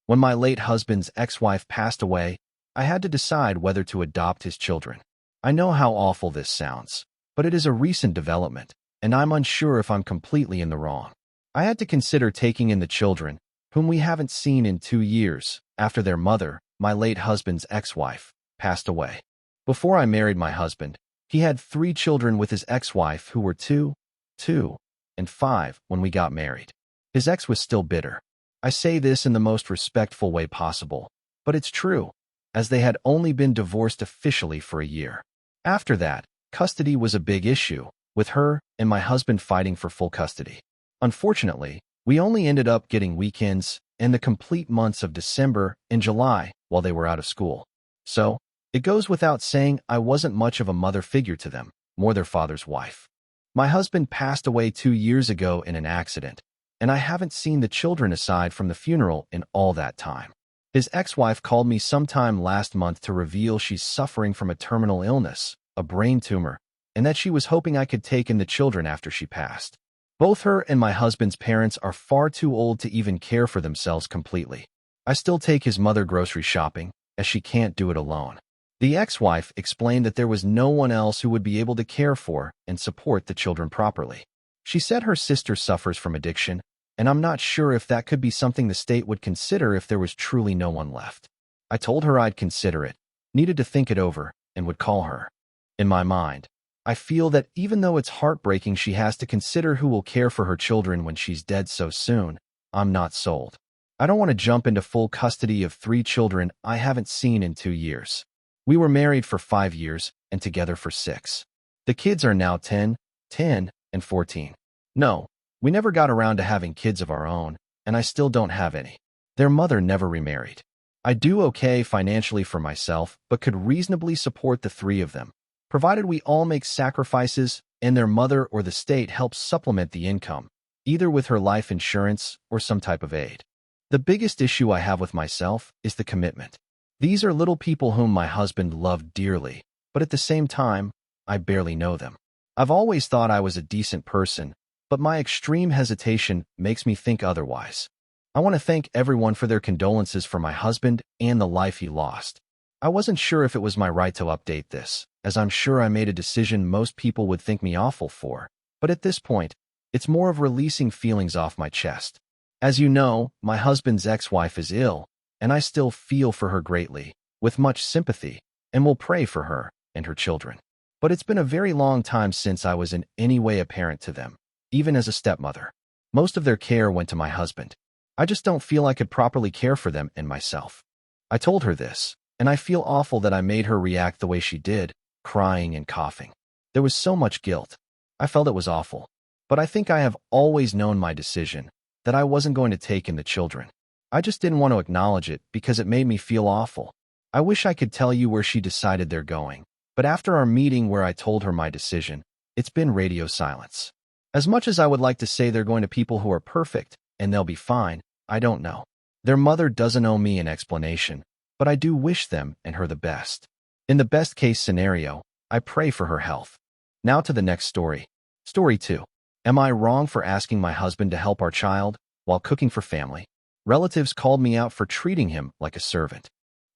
When my late husband's ex-wife passed away, I had to decide whether to adopt his children. I know how awful this sounds, but it is a recent development, and I'm unsure if I'm completely in the wrong. I had to consider taking in the children, whom we haven't seen in 2 years, after their mother, my late husband's ex-wife, passed away. Before I married my husband, he had 3 children with his ex-wife who were 2, and 5 when we got married. His ex was still bitter. I say this in the most respectful way possible, but it's true, as they had only been divorced officially for a year. After that, custody was a big issue, with her and my husband fighting for full custody. Unfortunately, we only ended up getting weekends and the complete months of December and July while they were out of school. So, it goes without saying I wasn't much of a mother figure to them, more their father's wife. My husband passed away 2 years ago in an accident, and I haven't seen the children aside from the funeral in all that time. His ex-wife called me sometime last month to reveal she's suffering from a terminal illness, a brain tumor, and that she was hoping I could take in the children after she passed. Both her and my husband's parents are far too old to even care for themselves completely. I still take his mother grocery shopping, as she can't do it alone. The ex-wife explained that there was no one else who would be able to care for and support the children properly. She said her sister suffers from addiction, and I'm not sure if that could be something the state would consider if there was truly no one left. I told her I'd consider it, needed to think it over, and would call her. In my mind, I feel that even though it's heartbreaking she has to consider who will care for her children when she's dead so soon, I'm not sold. I don't want to jump into full custody of 3 children I haven't seen in 2 years. We were married for 5 years and together for 6. The kids are now 10, and 14. No, we never got around to having kids of our own, and I still don't have any. Their mother never remarried. I do okay financially for myself, but could reasonably support the 3 of them, provided we all make sacrifices and their mother or the state helps supplement the income, either with her life insurance or some type of aid. The biggest issue I have with myself is the commitment. These are little people whom my husband loved dearly, but at the same time, I barely know them. I've always thought I was a decent person, but my extreme hesitation makes me think otherwise. I want to thank everyone for their condolences for my husband and the life he lost. I wasn't sure if it was my right to update this, as I'm sure I made a decision most people would think me awful for, but at this point, it's more of releasing feelings off my chest. As you know, my husband's ex-wife is ill, and I still feel for her greatly, with much sympathy, and will pray for her and her children. But it's been a very long time since I was in any way a parent to them, even as a stepmother. Most of their care went to my husband. I just don't feel I could properly care for them and myself. I told her this, and I feel awful that I made her react the way she did, crying and coughing. There was so much guilt. I felt it was awful. But I think I have always known my decision, that I wasn't going to take in the children. I just didn't want to acknowledge it because it made me feel awful. I wish I could tell you where she decided they're going, but after our meeting where I told her my decision, it's been radio silence. As much as I would like to say they're going to people who are perfect, and they'll be fine, I don't know. Their mother doesn't owe me an explanation, but I do wish them and her the best. In the best-case scenario, I pray for her health. Now to the next story. Story 2. Am I wrong for asking my husband to help our child while cooking for family? Relatives called me out for treating him like a servant.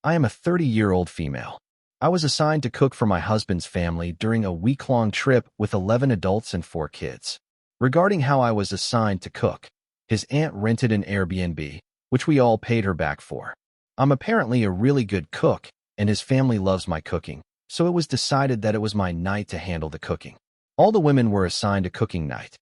I am a 30-year-old female. I was assigned to cook for my husband's family during a week-long trip with 11 adults and 4 kids. Regarding how I was assigned to cook, his aunt rented an Airbnb, which we all paid her back for. I'm apparently a really good cook, and his family loves my cooking, so it was decided that it was my night to handle the cooking. All the women were assigned a cooking night.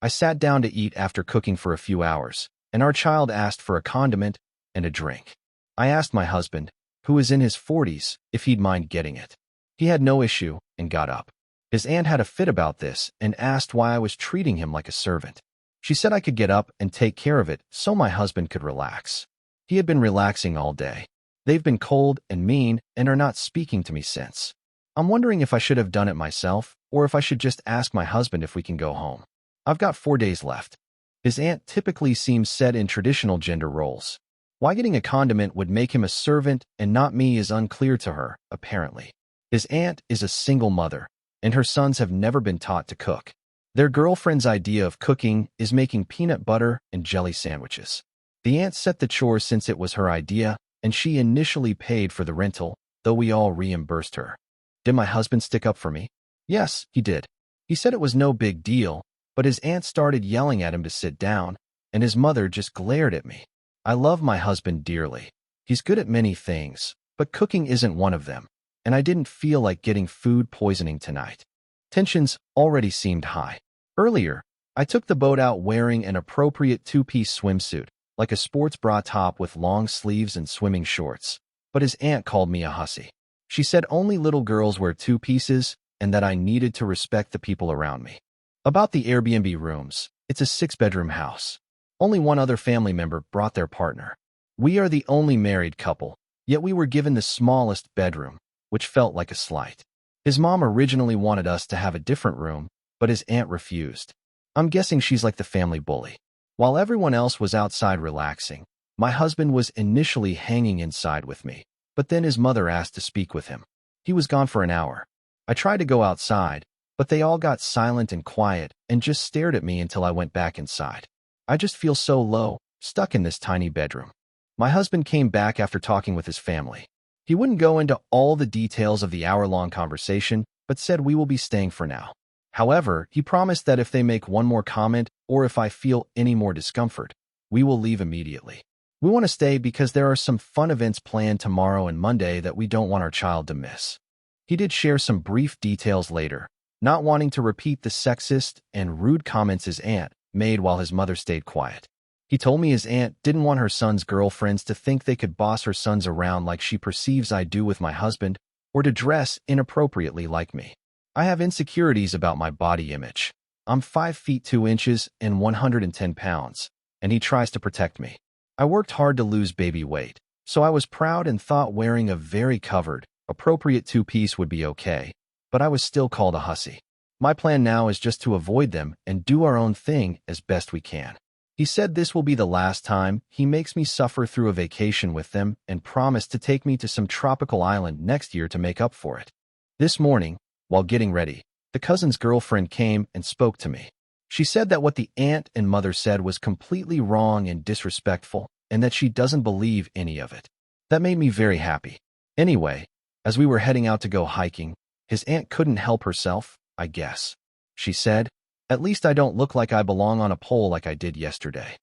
I sat down to eat after cooking for a few hours, and our child asked for a condiment and a drink. I asked my husband, who is in his 40s, if he'd mind getting it. He had no issue and got up. His aunt had a fit about this and asked why I was treating him like a servant. She said I could get up and take care of it so my husband could relax. He had been relaxing all day. They've been cold and mean and are not speaking to me since. I'm wondering if I should have done it myself or if I should just ask my husband if we can go home. I've got 4 days left. His aunt typically seems set in traditional gender roles. Why getting a condiment would make him a servant and not me is unclear to her, apparently. His aunt is a single mother, and her sons have never been taught to cook. Their girlfriend's idea of cooking is making peanut butter and jelly sandwiches. The aunt set the chores since it was her idea, and she initially paid for the rental, though we all reimbursed her. Did my husband stick up for me? Yes, he did. He said it was no big deal, but his aunt started yelling at him to sit down, and his mother just glared at me. I love my husband dearly. He's good at many things, but cooking isn't one of them, and I didn't feel like getting food poisoning tonight. Tensions already seemed high. Earlier, I took the boat out wearing an appropriate two-piece swimsuit, like a sports bra top with long sleeves and swimming shorts, but his aunt called me a hussy. She said only little girls wear two pieces and that I needed to respect the people around me. About the Airbnb rooms, it's a 6-bedroom house. Only one other family member brought their partner. We are the only married couple, yet we were given the smallest bedroom, which felt like a slight. His mom originally wanted us to have a different room, but his aunt refused. I'm guessing she's like the family bully. While everyone else was outside relaxing, my husband was initially hanging inside with me, but then his mother asked to speak with him. He was gone for an hour. I tried to go outside, but they all got silent and quiet and just stared at me until I went back inside. I just feel so low, stuck in this tiny bedroom. My husband came back after talking with his family. He wouldn't go into all the details of the hour-long conversation, but said we will be staying for now. However, he promised that if they make one more comment or if I feel any more discomfort, we will leave immediately. We want to stay because there are some fun events planned tomorrow and Monday that we don't want our child to miss. He did share some brief details later, not wanting to repeat the sexist and rude comments his aunt made while his mother stayed quiet. He told me his aunt didn't want her son's girlfriends to think they could boss her sons around like she perceives I do with my husband, or to dress inappropriately like me. I have insecurities about my body image. I'm 5 feet 2 inches and 110 pounds, and he tries to protect me. I worked hard to lose baby weight, so I was proud and thought wearing a very covered, appropriate two-piece would be okay, but I was still called a hussy. My plan now is just to avoid them and do our own thing as best we can. He said this will be the last time he makes me suffer through a vacation with them and promised to take me to some tropical island next year to make up for it. This morning, while getting ready, the cousin's girlfriend came and spoke to me. She said that what the aunt and mother said was completely wrong and disrespectful, and that she doesn't believe any of it. That made me very happy. Anyway, as we were heading out to go hiking, his aunt couldn't help herself, I guess. She said, "At least I don't look like I belong on a pole like I did yesterday."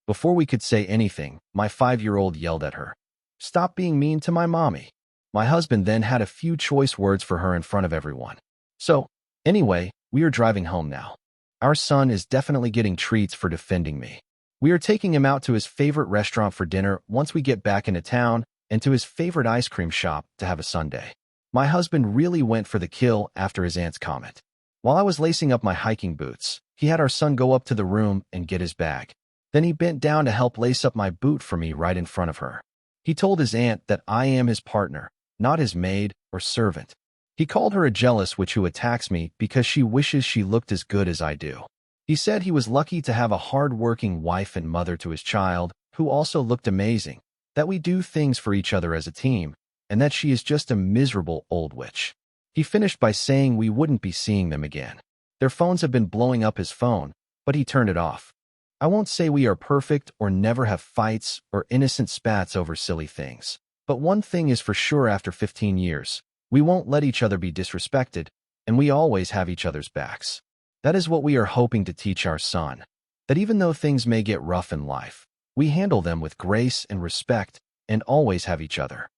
Before we could say anything, my 5-year-old yelled at her, "Stop being mean to my mommy." My husband then had a few choice words for her in front of everyone. So, anyway, we are driving home now. Our son is definitely getting treats for defending me. We are taking him out to his favorite restaurant for dinner once we get back into town and to his favorite ice cream shop to have a sundae. My husband really went for the kill after his aunt's comment. While I was lacing up my hiking boots, he had our son go up to the room and get his bag. Then he bent down to help lace up my boot for me right in front of her. He told his aunt that I am his partner, not his maid or servant. He called her a jealous witch who attacks me because she wishes she looked as good as I do. He said he was lucky to have a hard-working wife and mother to his child, who also looked amazing, that we do things for each other as a team, and that she is just a miserable old witch. He finished by saying we wouldn't be seeing them again. Their phones have been blowing up his phone, but he turned it off. I won't say we are perfect or never have fights or innocent spats over silly things. But one thing is for sure after 15 years, we won't let each other be disrespected, and we always have each other's backs. That is what we are hoping to teach our son, that even though things may get rough in life, we handle them with grace and respect and always have each other.